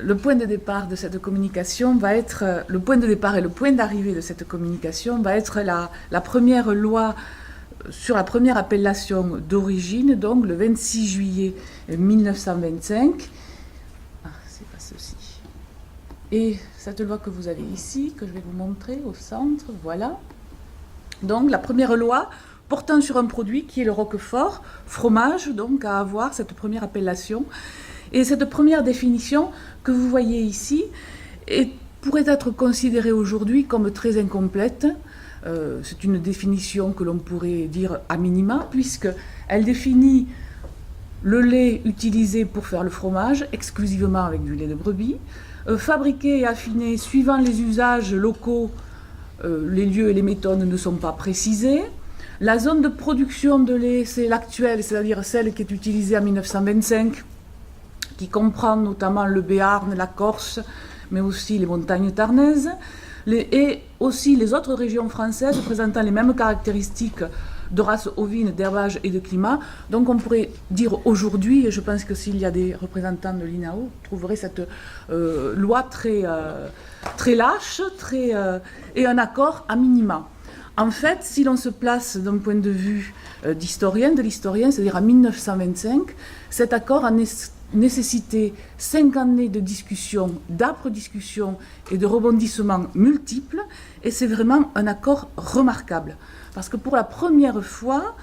le point de départ de cette communication va être, le point de départ et le point d'arrivée de cette communication va être la première loi sur la première appellation d'origine, donc le 26 juillet 1925. Ah, c'est pas ceci. Et cette loi que vous avez ici, que je vais vous montrer au centre, voilà. Donc la première loi portant sur un produit qui est le roquefort, fromage, donc à avoir cette première appellation. Et cette première définition que vous voyez ici pourrait être considérée aujourd'hui comme très incomplète. C'est une définition que l'on pourrait dire à minima, puisqu'elle définit le lait utilisé pour faire le fromage, exclusivement avec du lait de brebis, fabriqué et affiné suivant les usages locaux, les lieux et les méthodes ne sont pas précisés. La zone de production de lait, c'est l'actuelle, c'est-à-dire celle qui est utilisée en 1925, qui comprend notamment le Béarn, la Corse, mais aussi les montagnes tarnaises, et aussi les autres régions françaises présentant les mêmes caractéristiques de race ovine, d'herbage et de climat. Donc on pourrait dire aujourd'hui, et je pense que s'il y a des représentants de l'INAO, vous trouverez cette loi très lâche et un accord à minima. En fait, si l'on se place d'un point de vue de l'historien, c'est-à-dire en 1925, cet accord a nécessité 5 années de discussions, d'âpres discussions et de rebondissements multiples, et c'est vraiment un accord remarquable. Parce que pour la première fois,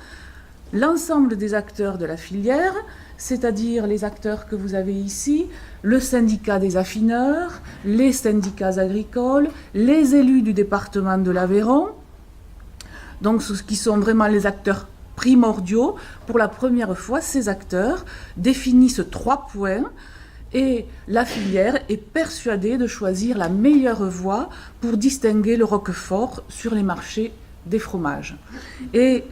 l'ensemble des acteurs de la filière, c'est-à-dire les acteurs que vous avez ici, le syndicat des affineurs, les syndicats agricoles, les élus du département de l'Aveyron, donc ce qui sont vraiment les acteurs primordiaux, pour la première fois, ces acteurs définissent 3 points et la filière est persuadée de choisir la meilleure voie pour distinguer le roquefort sur les marchés des fromages. Et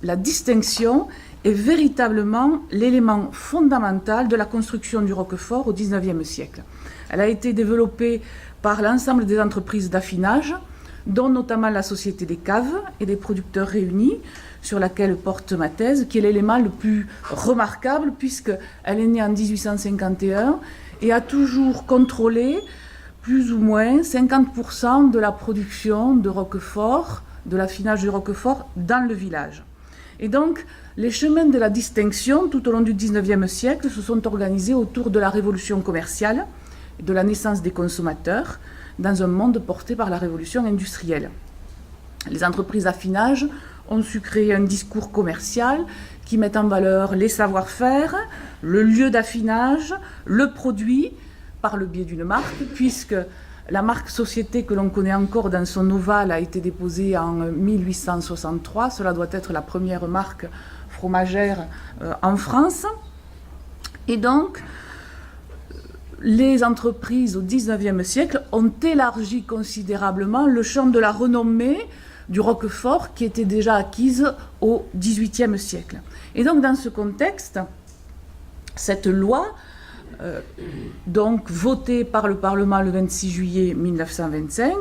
la distinction est véritablement l'élément fondamental de la construction du roquefort au XIXe siècle. Elle a été développée par l'ensemble des entreprises d'affinage, dont notamment la Société des caves et des producteurs réunis, sur laquelle porte ma thèse, qui est l'élément le plus remarquable, puisqu'elle est née en 1851 et a toujours contrôlé plus ou moins 50% de la production de roquefort, de l'affinage du roquefort dans le village. Et donc, les chemins de la distinction, tout au long du XIXe siècle, se sont organisés autour de la révolution commerciale et de la naissance des consommateurs, dans un monde porté par la révolution industrielle. Les entreprises d'affinage ont su créer un discours commercial qui met en valeur les savoir-faire, le lieu d'affinage, le produit, par le biais d'une marque, puisque la marque Société que l'on connaît encore dans son ovale a été déposée en 1863. Cela doit être la première marque fromagère en France. Et donc, les entreprises au XIXe siècle ont élargi considérablement le champ de la renommée du roquefort qui était déjà acquise au XVIIIe siècle. Et donc dans ce contexte, cette loi, donc votée par le Parlement le 26 juillet 1925,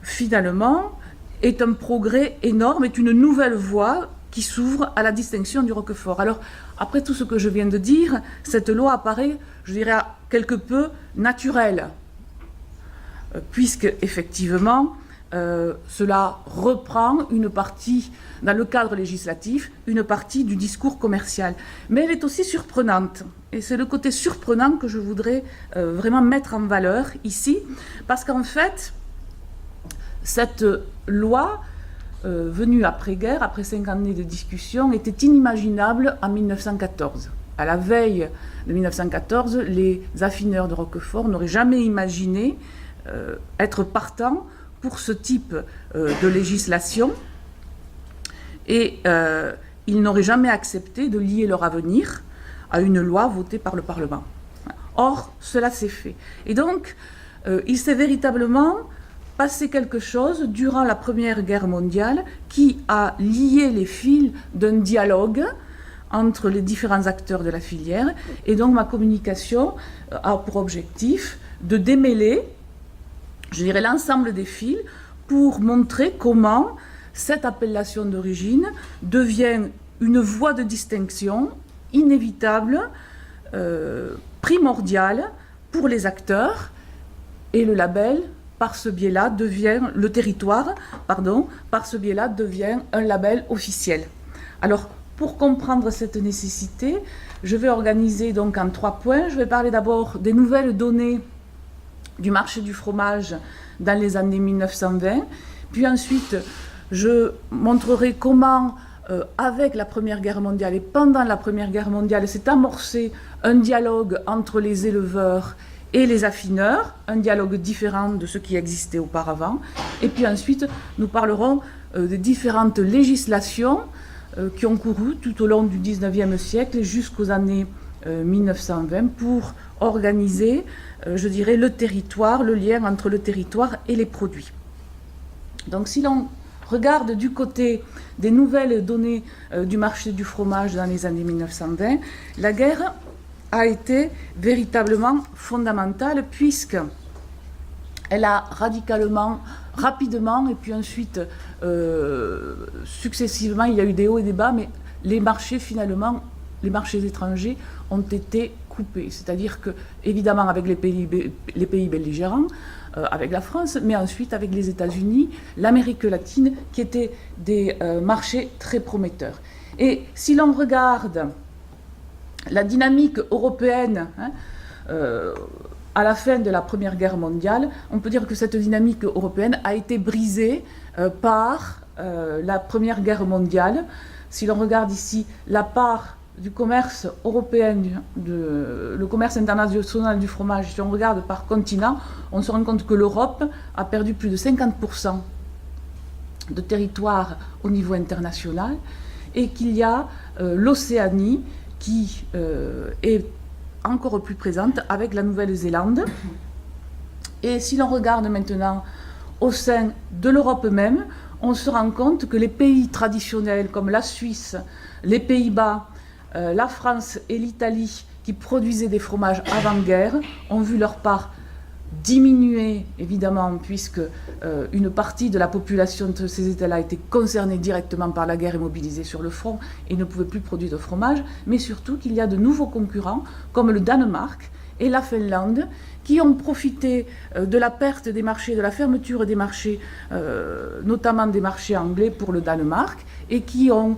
finalement est un progrès énorme, est une nouvelle voie qui s'ouvre à la distinction du roquefort. Alors, après tout ce que je viens de dire, cette loi apparaît, je dirais, quelque peu naturelle, puisque, effectivement, cela reprend une partie, dans le cadre législatif, une partie du discours commercial. Mais elle est aussi surprenante, et c'est le côté surprenant que je voudrais vraiment mettre en valeur ici, parce qu'en fait, cette loi venue après-guerre, après 5 années de discussion, était inimaginable en 1914. À la veille de 1914, les affineurs de roquefort n'auraient jamais imaginé être partants pour ce type de législation et ils n'auraient jamais accepté de lier leur avenir à une loi votée par le Parlement. Or, cela s'est fait. Et donc, il s'est véritablement passé quelque chose durant la Première Guerre mondiale qui a lié les fils d'un dialogue entre les différents acteurs de la filière. Et donc ma communication a pour objectif de démêler, je dirais, l'ensemble des fils pour montrer comment cette appellation d'origine devient une voie de distinction inévitable, primordiale, pour les acteurs, et le label, par ce biais-là, devient, le territoire, pardon, par ce biais-là, devient un label officiel. Alors, pour comprendre cette nécessité, je vais organiser donc en 3 points. Je vais parler d'abord des nouvelles données du marché du fromage dans les années 1920, puis ensuite, je montrerai comment, avec la Première Guerre mondiale et pendant la Première Guerre mondiale, s'est amorcé un dialogue entre les éleveurs et les affineurs, un dialogue différent de ce qui existait auparavant. Et puis ensuite, nous parlerons des différentes législations qui ont couru tout au long du XIXe siècle jusqu'aux années 1920 pour organiser, je dirais, le territoire, le lien entre le territoire et les produits. Donc si l'on regarde du côté des nouvelles données du marché du fromage dans les années 1920, la guerre a été véritablement fondamentale puisqu'elle a radicalement, rapidement, et puis ensuite, successivement, il y a eu des hauts et des bas, mais les marchés, finalement, les marchés étrangers ont été coupés. C'est-à-dire que, évidemment, avec les pays belligérants, avec la France, mais ensuite avec les États-Unis, l'Amérique latine, qui étaient des marchés très prometteurs. Et si l'on regarde la dynamique européenne à la fin de la Première Guerre mondiale, on peut dire que cette dynamique européenne a été brisée par la Première Guerre mondiale. Si l'on regarde ici la part du commerce européen, le commerce international du fromage, si on regarde par continent, on se rend compte que l'Europe a perdu plus de 50% de territoire au niveau international et qu'il y a l'Océanie qui est encore plus présente avec la Nouvelle-Zélande. Et si l'on regarde maintenant au sein de l'Europe même, on se rend compte que les pays traditionnels comme la Suisse, les Pays-Bas, la France et l'Italie, qui produisaient des fromages avant-guerre, ont vu leur part diminuer, évidemment, puisque une partie de la population de ces États-là était concernée directement par la guerre et mobilisée sur le front et ne pouvait plus produire de fromage, mais surtout qu'il y a de nouveaux concurrents, comme le Danemark et la Finlande, qui ont profité de la perte des marchés, de la fermeture des marchés, notamment des marchés anglais pour le Danemark, et qui ont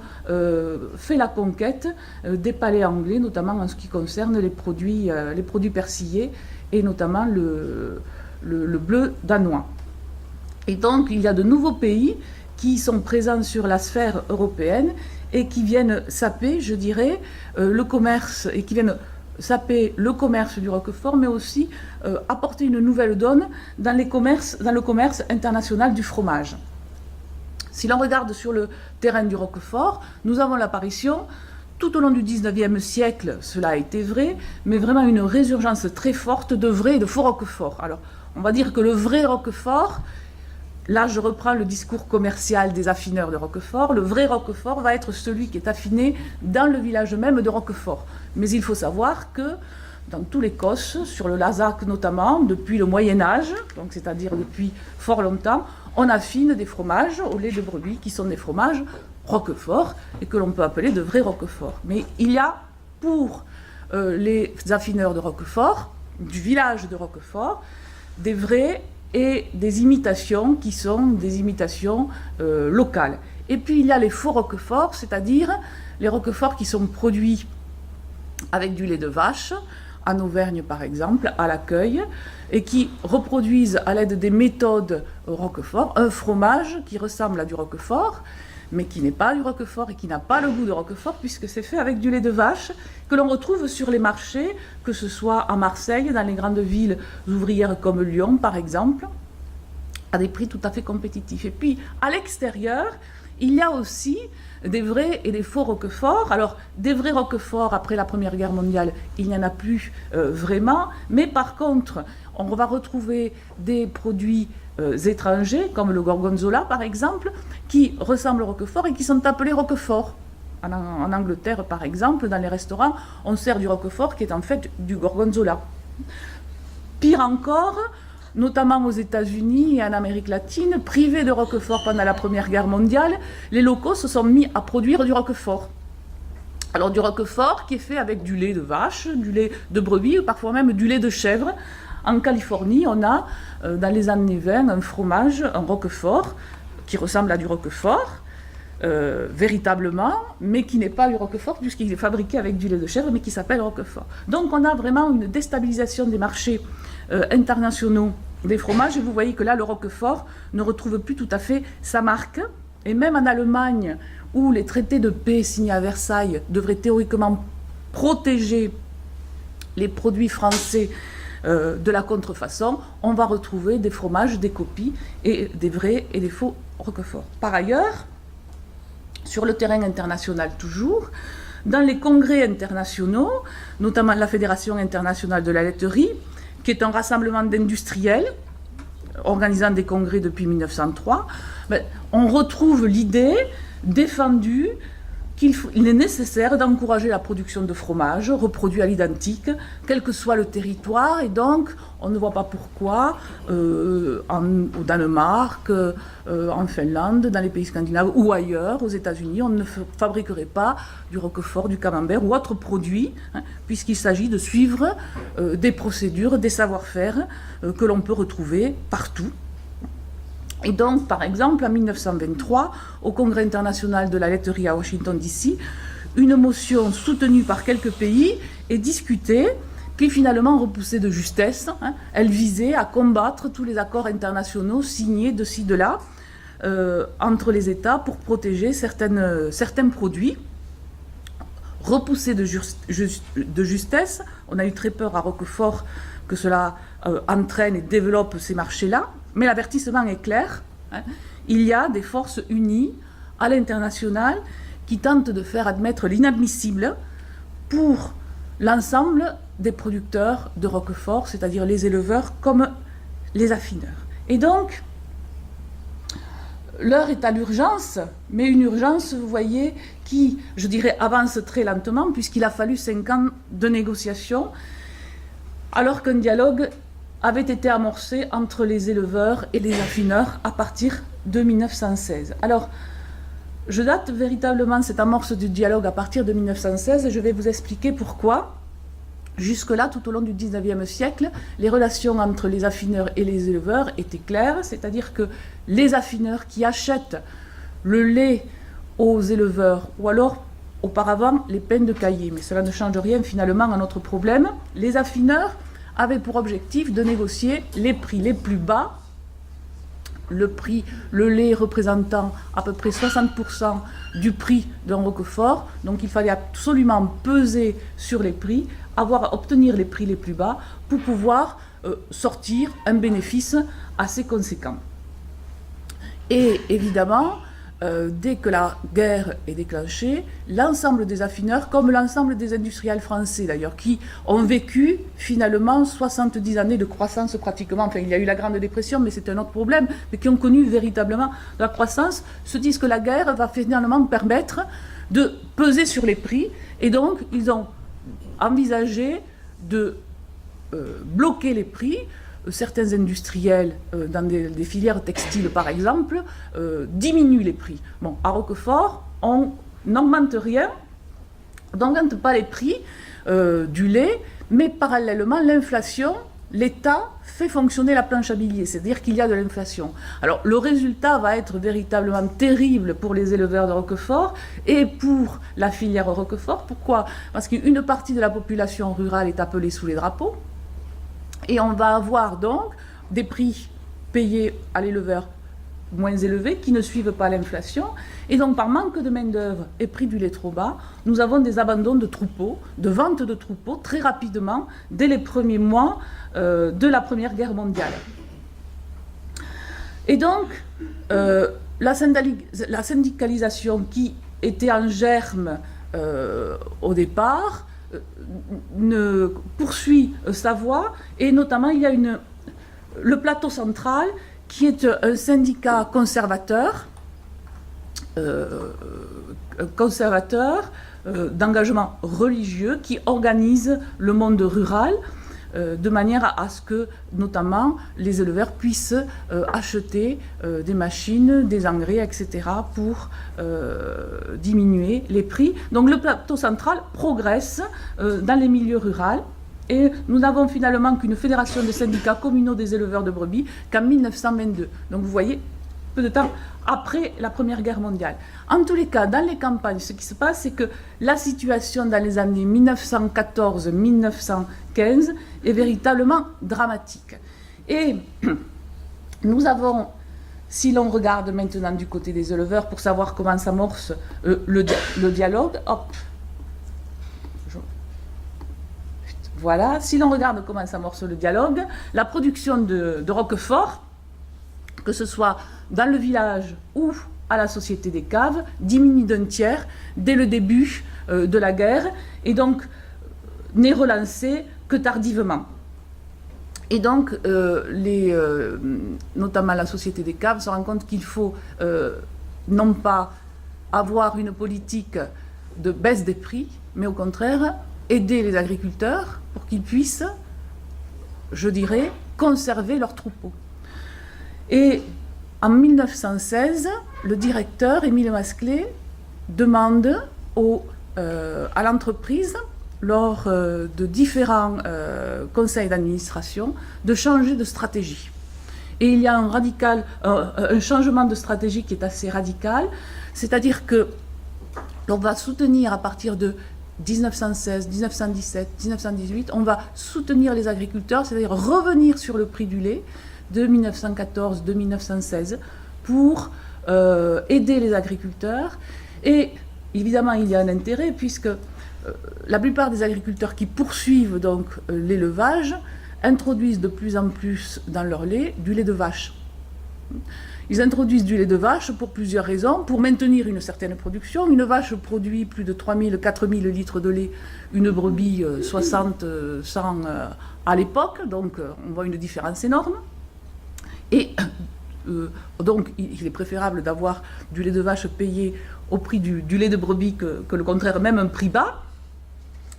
fait la conquête des palais anglais, notamment en ce qui concerne les produits persillés, et notamment le bleu danois. Et donc, il y a de nouveaux pays qui sont présents sur la sphère européenne et qui viennent saper, je dirais, le commerce, et qui viennent saper le commerce du Roquefort, mais aussi apporter une nouvelle donne dans le commerce international du fromage. Si l'on regarde sur le terrain du Roquefort, nous avons l'apparition, tout au long du XIXe siècle, cela a été vrai, mais vraiment une résurgence très forte de vrai et de faux Roquefort. Alors, on va dire que le vrai Roquefort, là je reprends le discours commercial des affineurs de Roquefort, le vrai Roquefort va être celui qui est affiné dans le village même de Roquefort. Mais il faut savoir que dans tout l'Écosse, sur le Lazac notamment, depuis le Moyen-Âge, donc c'est-à-dire depuis fort longtemps, on affine des fromages au lait de brebis qui sont des fromages Roquefort et que l'on peut appeler de vrais Roquefort. Mais il y a pour les affineurs de Roquefort, du village de Roquefort, des vrais et des imitations qui sont des imitations locales. Et puis il y a les faux Roquefort, c'est-à-dire les Roqueforts qui sont produits avec du lait de vache, en Auvergne par exemple, à l'accueil, et qui reproduisent à l'aide des méthodes Roquefort un fromage qui ressemble à du Roquefort, mais qui n'est pas du Roquefort et qui n'a pas le goût de Roquefort, puisque c'est fait avec du lait de vache, que l'on retrouve sur les marchés, que ce soit à Marseille, dans les grandes villes ouvrières comme Lyon par exemple, à des prix tout à fait compétitifs. Et puis, à l'extérieur, il y a aussi des vrais et des faux Roqueforts. Alors, des vrais Roqueforts, après la Première Guerre mondiale, il n'y en a plus vraiment, mais par contre, on va retrouver des produits étrangers, comme le Gorgonzola par exemple, qui ressemblent au Roquefort et qui sont appelés Roquefort. En Angleterre, par exemple, dans les restaurants, on sert du Roquefort qui est en fait du Gorgonzola. Pire encore, notamment aux États-Unis et en Amérique latine, privés de Roquefort pendant la Première Guerre mondiale, les locaux se sont mis à produire du Roquefort. Alors du roquefort qui est fait avec du lait de vache, du lait de brebis ou parfois même du lait de chèvre. En Californie, on a dans les années 20 un fromage, un roquefort, qui ressemble à du roquefort, véritablement, mais qui n'est pas du roquefort puisqu'il est fabriqué avec du lait de chèvre, mais qui s'appelle roquefort. Donc on a vraiment une déstabilisation des marchés internationaux des fromages, et vous voyez que là, le roquefort ne retrouve plus tout à fait sa marque, et même en Allemagne, où les traités de paix signés à Versailles devraient théoriquement protéger les produits français de la contrefaçon, on va retrouver des fromages, des copies, et des vrais et des faux roqueforts. Par ailleurs, sur le terrain international toujours, dans les congrès internationaux, notamment la Fédération internationale de la laiterie, qui est un rassemblement d'industriels organisant des congrès depuis 1903, on retrouve l'idée défendue qu'il est nécessaire d'encourager la production de fromage reproduit à l'identique, quel que soit le territoire, et donc on ne voit pas pourquoi au Danemark, en Finlande, dans les pays scandinaves ou ailleurs, aux États-Unis, on ne fabriquerait pas du roquefort, du camembert ou autre produit, puisqu'il s'agit de suivre des procédures, des savoir-faire que l'on peut retrouver partout. Et donc, par exemple, en 1923, au Congrès international de la laiterie à Washington, D.C., une motion soutenue par quelques pays est discutée, puis finalement repoussée de justesse. Elle visait à combattre tous les accords internationaux signés de ci, de là, entre les États pour protéger certains produits. Repoussée de justesse, on a eu très peur à Roquefort que cela entraîne et développe ces marchés-là. Mais l'avertissement est clair, il y a des forces unies à l'international qui tentent de faire admettre l'inadmissible pour l'ensemble des producteurs de roquefort, c'est-à-dire les éleveurs comme les affineurs. Et donc, l'heure est à l'urgence, mais une urgence, vous voyez, qui, je dirais, avance très lentement, puisqu'il a fallu 5 ans de négociations, alors qu'un dialogue avait été amorcé entre les éleveurs et les affineurs à partir de 1916. Alors, je date véritablement cette amorce du dialogue à partir de 1916 et je vais vous expliquer pourquoi. Jusque-là, tout au long du XIXe siècle, les relations entre les affineurs et les éleveurs étaient claires, c'est-à-dire que les affineurs qui achètent le lait aux éleveurs, ou alors auparavant les pains de caillé, mais cela ne change rien finalement à notre problème, les affineurs avait pour objectif de négocier les prix les plus bas, le lait représentant à peu près 60% du prix d'un roquefort, donc il fallait absolument peser sur les prix, obtenir les prix les plus bas pour pouvoir sortir un bénéfice assez conséquent. Et évidemment, dès que la guerre est déclenchée, l'ensemble des affineurs, comme l'ensemble des industriels français d'ailleurs, qui ont vécu finalement 70 années de croissance pratiquement, enfin il y a eu la Grande Dépression, mais c'est un autre problème, mais qui ont connu véritablement la croissance, se disent que la guerre va finalement permettre de peser sur les prix, et donc ils ont envisagé de bloquer les prix. Certains industriels, dans des filières textiles par exemple, diminuent les prix. Bon, à Roquefort, on n'augmente rien, on n'augmente pas les prix du lait, mais parallèlement, l'inflation, l'État fait fonctionner la planche à billets, c'est-à-dire qu'il y a de l'inflation. Alors, le résultat va être véritablement terrible pour les éleveurs de Roquefort et pour la filière Roquefort. Pourquoi ? Parce qu'une partie de la population rurale est appelée sous les drapeaux. Et on va avoir donc des prix payés à l'éleveur moins élevés qui ne suivent pas l'inflation. Et donc par manque de main-d'œuvre et prix du lait trop bas, nous avons des abandons de troupeaux, de ventes de troupeaux très rapidement dès les premiers mois de la Première Guerre mondiale. Et donc la syndicalisation qui était en germe au départ ne poursuit sa voie, et notamment il y a le plateau central qui est un syndicat conservateur d'engagement religieux qui organise le monde rural de manière à ce que, notamment, les éleveurs puissent acheter des machines, des engrais, etc., pour diminuer les prix. Donc le plateau central progresse dans les milieux ruraux. Et nous n'avons finalement qu'une fédération des syndicats communaux des éleveurs de brebis qu'en 1922. Donc vous voyez, peu de temps après la Première Guerre mondiale. En tous les cas, dans les campagnes, ce qui se passe, c'est que la situation dans les années 1914-1915 est véritablement dramatique. Et nous avons, si l'on regarde maintenant du côté des éleveurs, pour savoir comment s'amorce le dialogue, hop, voilà, si l'on regarde comment s'amorce le dialogue, la production de Roquefort, que ce soit dans le village ou à la Société des Caves, diminue d'un tiers dès le début de la guerre, et donc n'est relancée que tardivement. Et donc, notamment la Société des Caves se rend compte qu'il faut non pas avoir une politique de baisse des prix, mais au contraire, aider les agriculteurs pour qu'ils puissent, je dirais, conserver leurs troupeaux. Et en 1916, le directeur, Émile Masclet, demande à l'entreprise, lors de différents conseils d'administration, de changer de stratégie. Et il y a un changement de stratégie qui est assez radical, c'est-à-dire que l'on va soutenir à partir de 1916, 1917, 1918, on va soutenir les agriculteurs, c'est-à-dire revenir sur le prix du lait de 1914, de 1916, pour aider les agriculteurs. Et évidemment, il y a un intérêt, puisque la plupart des agriculteurs qui poursuivent donc l'élevage introduisent de plus en plus dans leur lait du lait de vache. Ils introduisent du lait de vache pour plusieurs raisons. Pour maintenir une certaine production, une vache produit plus de 3000, 4000 litres de lait, une brebis 60, 100 à l'époque, donc on voit une différence énorme. Et donc il est préférable d'avoir du lait de vache payé au prix du lait de brebis que le contraire, même un prix bas.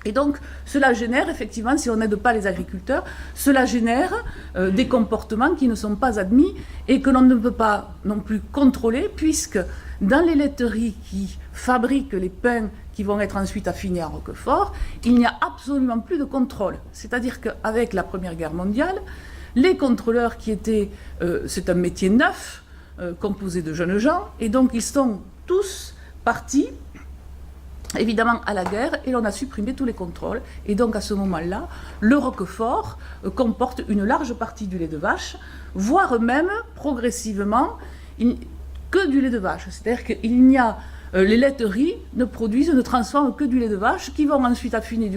Et donc, cela génère, effectivement, si on n'aide pas les agriculteurs, cela génère des comportements qui ne sont pas admis et que l'on ne peut pas non plus contrôler, puisque dans les laiteries qui fabriquent les pains qui vont être ensuite affinés à Roquefort, il n'y a absolument plus de contrôle. C'est-à-dire qu'avec la Première Guerre mondiale, les contrôleurs qui étaient... c'est un métier neuf, composé de jeunes gens, et donc ils sont tous partis évidemment à la guerre, et l'on a supprimé tous les contrôles. Et donc à ce moment-là, le Roquefort comporte une large partie du lait de vache, voire même progressivement que du lait de vache. C'est-à-dire qu'il n'y a... les laiteries ne produisent, ne transforment que du lait de vache, qui vont ensuite affiner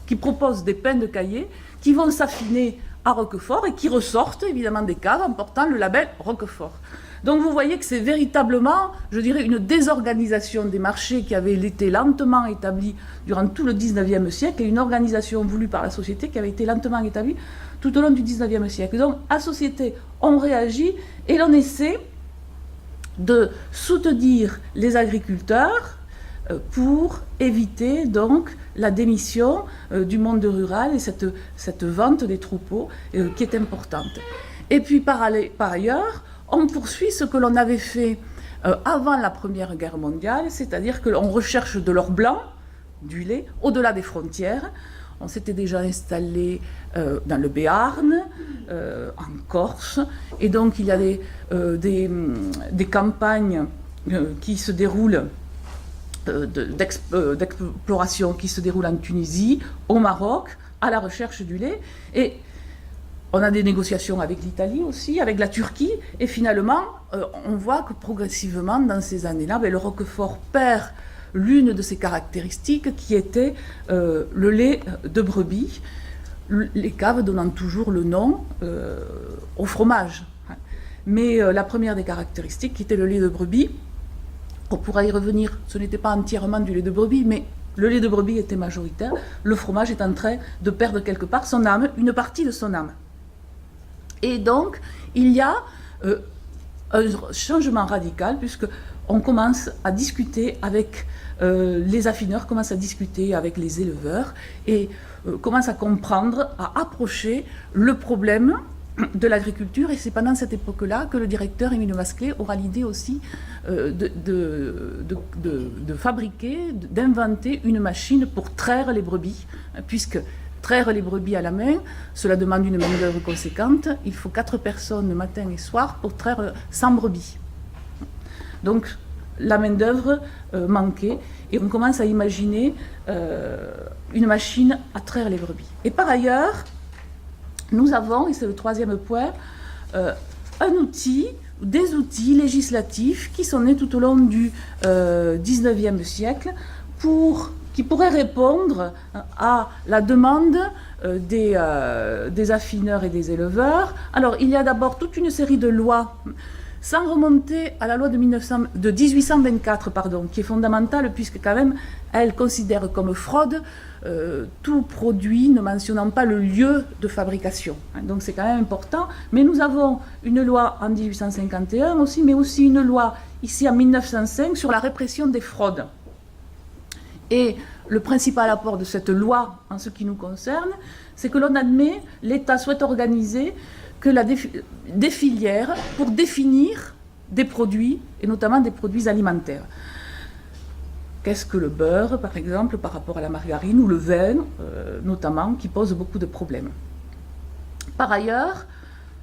qui proposent des pains de caillé, qui vont s'affiner à Roquefort et qui ressortent évidemment des caves en portant le label Roquefort. Donc vous voyez que c'est véritablement, je dirais, une désorganisation des marchés qui avait été lentement établie durant tout le 19e siècle, et une organisation voulue par la société qui avait été lentement établie tout au long du 19e siècle. Donc à société, on réagit et l'on essaie de soutenir les agriculteurs pour éviter donc la démission du monde rural et cette vente des troupeaux qui est importante. Et puis par ailleurs, on poursuit ce que l'on avait fait avant la Première Guerre mondiale, c'est-à-dire que l'on recherche de l'or blanc, du lait, au-delà des frontières. On s'était déjà installé dans le Béarn, en Corse, et donc il y a des campagnes qui se déroulent, d'exploration qui se déroulent en Tunisie, au Maroc, à la recherche du lait. Et on a des négociations avec l'Italie aussi, avec la Turquie, et finalement, on voit que progressivement, dans ces années-là, le Roquefort perd l'une de ses caractéristiques qui était le lait de brebis, les caves donnant toujours le nom au fromage. Mais la première des caractéristiques, qui était le lait de brebis, on pourra y revenir, ce n'était pas entièrement du lait de brebis, mais le lait de brebis était majoritaire, le fromage est en train de perdre quelque part son âme, une partie de son âme. Et donc, il y a un changement radical, puisque on commence à discuter avec les affineurs, commence à discuter avec les éleveurs et commence à comprendre, à approcher le problème de l'agriculture. Et c'est pendant cette époque-là que le directeur Émile Masclet aura l'idée aussi de fabriquer, d'inventer une machine pour traire les brebis, puisque traire les brebis à la main, cela demande une main-d'œuvre conséquente. Il faut 4 personnes matin et soir pour traire 100 brebis. Donc la main-d'œuvre manquait et on commence à imaginer une machine à traire les brebis. Et par ailleurs, nous avons, et c'est le troisième point, un outil, des outils législatifs qui sont nés tout au long du XIXe siècle qui pourraient répondre à la demande des affineurs et des éleveurs. Alors, il y a d'abord toute une série de lois, sans remonter à la loi de 1824, qui est fondamentale, puisque quand même, elle considère comme fraude tout produit ne mentionnant pas le lieu de fabrication. Donc c'est quand même important. Mais nous avons une loi en 1851 aussi, mais aussi une loi ici en 1905 sur la répression des fraudes. Et le principal apport de cette loi, en ce qui nous concerne, c'est que l'on admet, l'État souhaite organiser des filières pour définir des produits, et notamment des produits alimentaires. Qu'est-ce que le beurre, par exemple, par rapport à la margarine, ou le vin, notamment, qui pose beaucoup de problèmes. Par ailleurs,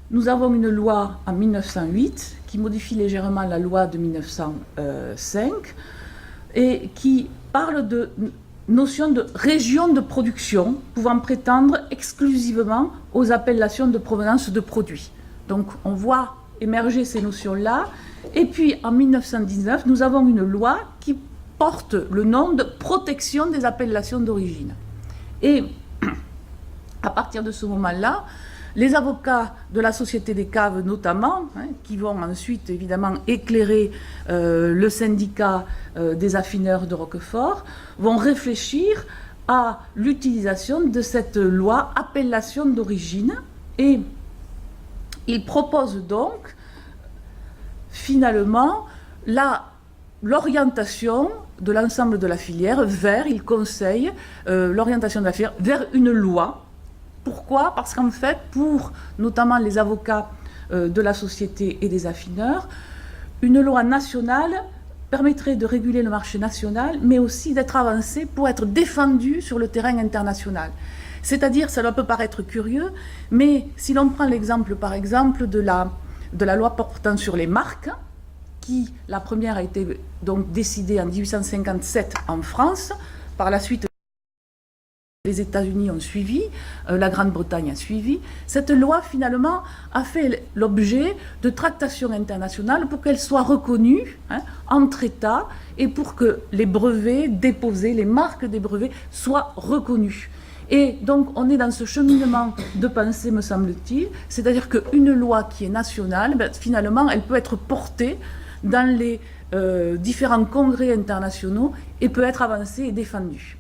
nous avons une loi en 1908 qui modifie légèrement la loi de 1905 et qui parle de notion de région de production pouvant prétendre exclusivement aux appellations de provenance de produits. Donc on voit émerger ces notions-là. Et puis en 1919, nous avons une loi qui porte le nom de protection des appellations d'origine. Et à partir de ce moment-là, les avocats de la Société des caves notamment, qui vont ensuite évidemment éclairer le syndicat des affineurs de Roquefort, vont réfléchir à l'utilisation de cette loi appellation d'origine et ils proposent donc finalement l'orientation de l'ensemble de la filière vers, ils conseillent l'orientation de la filière vers une loi. Pourquoi? Parce qu'en fait, pour notamment les avocats de la société et des affineurs, une loi nationale permettrait de réguler le marché national, mais aussi d'être avancée pour être défendue sur le terrain international. C'est-à-dire, ça peut paraître curieux, mais si l'on prend l'exemple, par exemple, de la loi portant sur les marques, qui, la première a été donc décidée en 1857 en France, par la suite, les États-Unis ont suivi, la Grande-Bretagne a suivi. Cette loi, finalement, a fait l'objet de tractations internationales pour qu'elle soit reconnue entre États et pour que les brevets déposés, les marques des brevets, soient reconnus. Et donc, on est dans ce cheminement de pensée, me semble-t-il, c'est-à-dire qu'une loi qui est nationale, finalement, elle peut être portée dans les différents congrès internationaux et peut être avancée et défendue.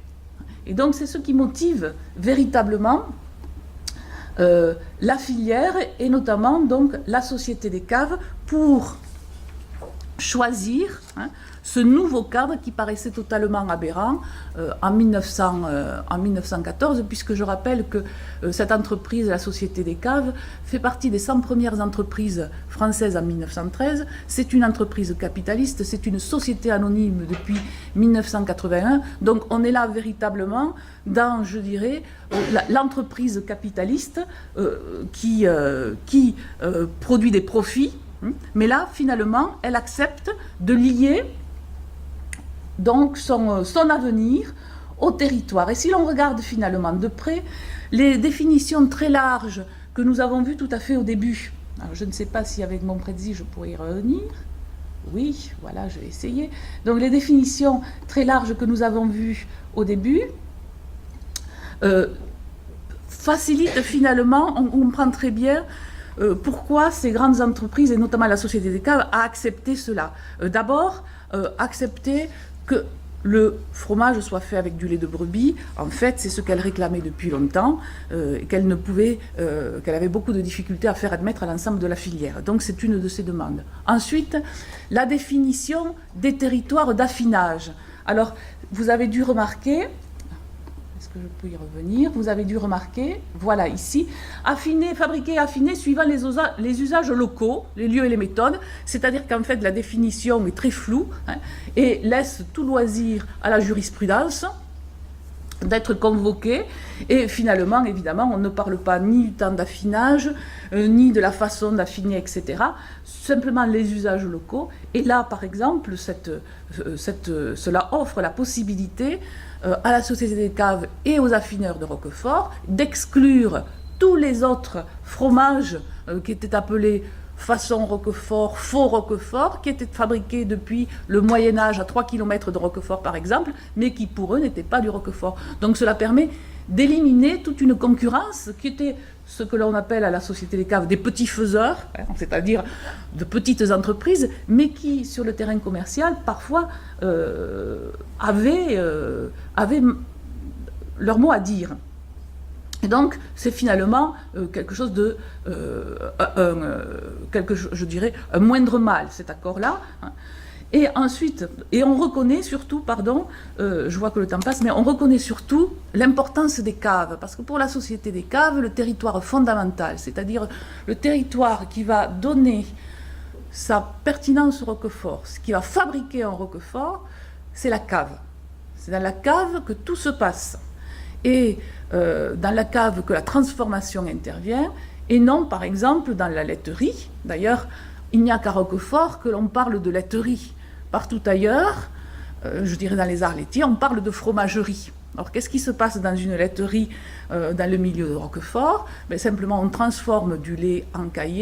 Et donc, c'est ce qui motive véritablement la filière et notamment donc, la Société des caves pour choisir ce nouveau cadre qui paraissait totalement aberrant en 1914, puisque je rappelle que cette entreprise, la Société des caves, fait partie des 100 premières entreprises françaises en 1913. C'est une entreprise capitaliste, c'est une société anonyme depuis 1981. Donc on est là véritablement dans, je dirais, l'entreprise capitaliste qui produit des profits. Mais là, finalement, elle accepte de lier donc son avenir au territoire. Et si l'on regarde finalement de près, les définitions très larges que nous avons vues tout à fait au début, alors je ne sais pas si avec mon prédit je pourrais y revenir, oui, voilà, je vais essayer. Donc les définitions très larges que nous avons vues au début facilitent finalement, on comprend très bien pourquoi ces grandes entreprises, et notamment la Société des caves, a accepté cela. D'abord, accepter que le fromage soit fait avec du lait de brebis. En fait, c'est ce qu'elle réclamait depuis longtemps, qu'elle avait beaucoup de difficultés à faire admettre à l'ensemble de la filière. Donc c'est une de ses demandes. Ensuite, la définition des territoires d'affinage. Alors, vous avez dû remarquer, est-ce que je peux y revenir? Vous avez dû remarquer, voilà ici, fabriquer et affiner suivant les usages locaux, les lieux et les méthodes, c'est-à-dire qu'en fait la définition est très floue et laisse tout loisir à la jurisprudence d'être convoquée, et finalement, évidemment, on ne parle pas ni du temps d'affinage, ni de la façon d'affiner, etc. Simplement les usages locaux. Et là, par exemple, cela offre la possibilité à la Société des caves et aux affineurs de Roquefort d'exclure tous les autres fromages qui étaient appelés façon Roquefort, faux Roquefort, qui étaient fabriqués depuis le Moyen-Âge à 3 km de Roquefort par exemple, mais qui pour eux n'étaient pas du Roquefort. Donc cela permet d'éliminer toute une concurrence qui était ce que l'on appelle à la Société des caves des petits faiseurs, c'est-à-dire de petites entreprises, mais qui sur le terrain commercial parfois avaient leur mot à dire. Et donc, c'est finalement quelque chose de, je dirais, un moindre mal, cet accord-là. Et ensuite, on reconnaît surtout, pardon, je vois que le temps passe, mais on reconnaît surtout l'importance des caves, parce que pour la Société des caves, le territoire fondamental, c'est-à-dire le territoire qui va donner sa pertinence au Roquefort, ce qui va fabriquer un Roquefort, c'est la cave. C'est dans la cave que tout se passe. Et dans la cave que la transformation intervient, et non par exemple dans la laiterie. D'ailleurs, il n'y a qu'à Roquefort que l'on parle de laiterie. Partout ailleurs, je dirais dans les arts laitiers, on parle de fromagerie. Alors qu'est-ce qui se passe dans une laiterie dans le milieu de Roquefort? Simplement on transforme du lait en caillé